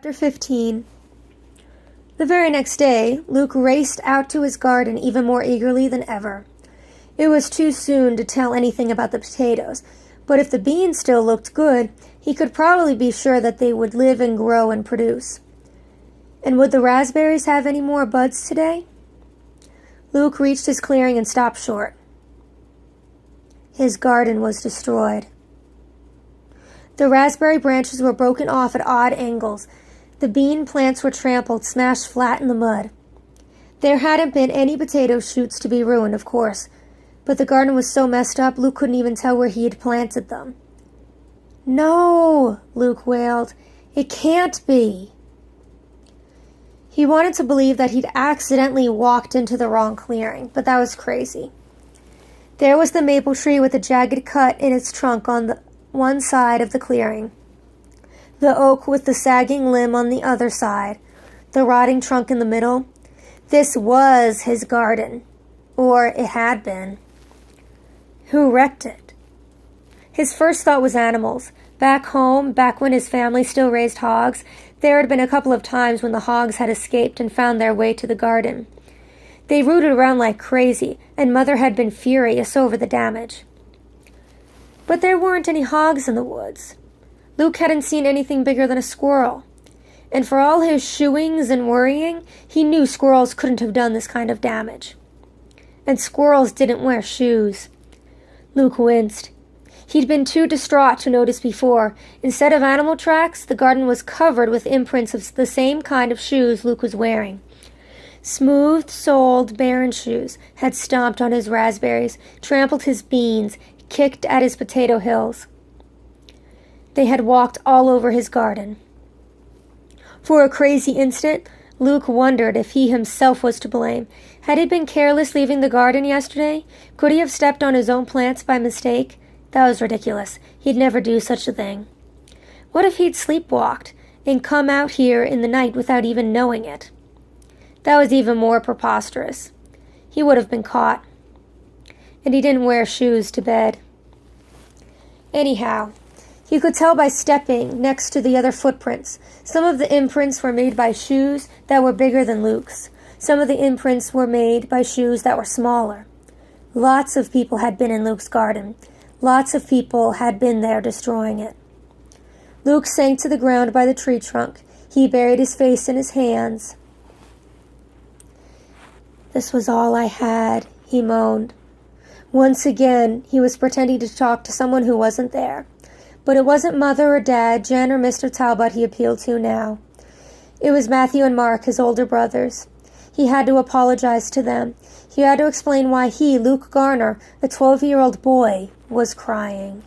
Chapter 15. The very next day, Luke raced out to his garden even more eagerly than ever. It was too soon to tell anything about the potatoes, but if the beans still looked good, he could probably be sure that they would live and grow and produce. And would the raspberries have any more buds today? Luke reached his clearing and stopped short. His garden was destroyed. The raspberry branches were broken off at odd angles. The bean plants were trampled, smashed flat in the mud. There hadn't been any potato shoots to be ruined, of course, but the garden was so messed up Luke couldn't even tell where he had planted them. "No," Luke wailed. "It can't be." He wanted to believe that he'd accidentally walked into the wrong clearing, but that was crazy. There was the maple tree with a jagged cut in its trunk on the one side of the clearing, the oak with the sagging limb on the other side, the rotting trunk in the middle. This was his garden, or it had been. Who wrecked it? His first thought was animals. Back home, back when his family still raised hogs, there had been a couple of times when the hogs had escaped and found their way to the garden. They rooted around like crazy, and Mother had been furious over the damage. But there weren't any hogs in the woods. Luke hadn't seen anything bigger than a squirrel. And for all his shooings and worrying, he knew squirrels couldn't have done this kind of damage. And squirrels didn't wear shoes. Luke winced. He'd been too distraught to notice before. Instead of animal tracks, the garden was covered with imprints of the same kind of shoes Luke was wearing. Smooth-soled, barren shoes had stomped on his raspberries, trampled his beans, kicked at his potato hills. They had walked all over his garden. For a crazy instant, Luke wondered if he himself was to blame. Had he been careless leaving the garden yesterday? Could he have stepped on his own plants by mistake? That was ridiculous. He'd never do such a thing. What if he'd sleepwalked and come out here in the night without even knowing it? That was even more preposterous. He would have been caught. And he didn't wear shoes to bed. Anyhow, he could tell by stepping next to the other footprints. Some of the imprints were made by shoes that were bigger than Luke's. Some of the imprints were made by shoes that were smaller. Lots of people had been in Luke's garden. Lots of people had been there destroying it. Luke sank to the ground by the tree trunk. He buried his face in his hands. "This was all I had," he moaned. Once again, he was pretending to talk to someone who wasn't there. But it wasn't Mother or Dad, Jen or Mr. Talbot he appealed to now. It was Matthew and Mark, his older brothers. He had to apologize to them. He had to explain why he, Luke Garner, a 12-year-old boy, was crying.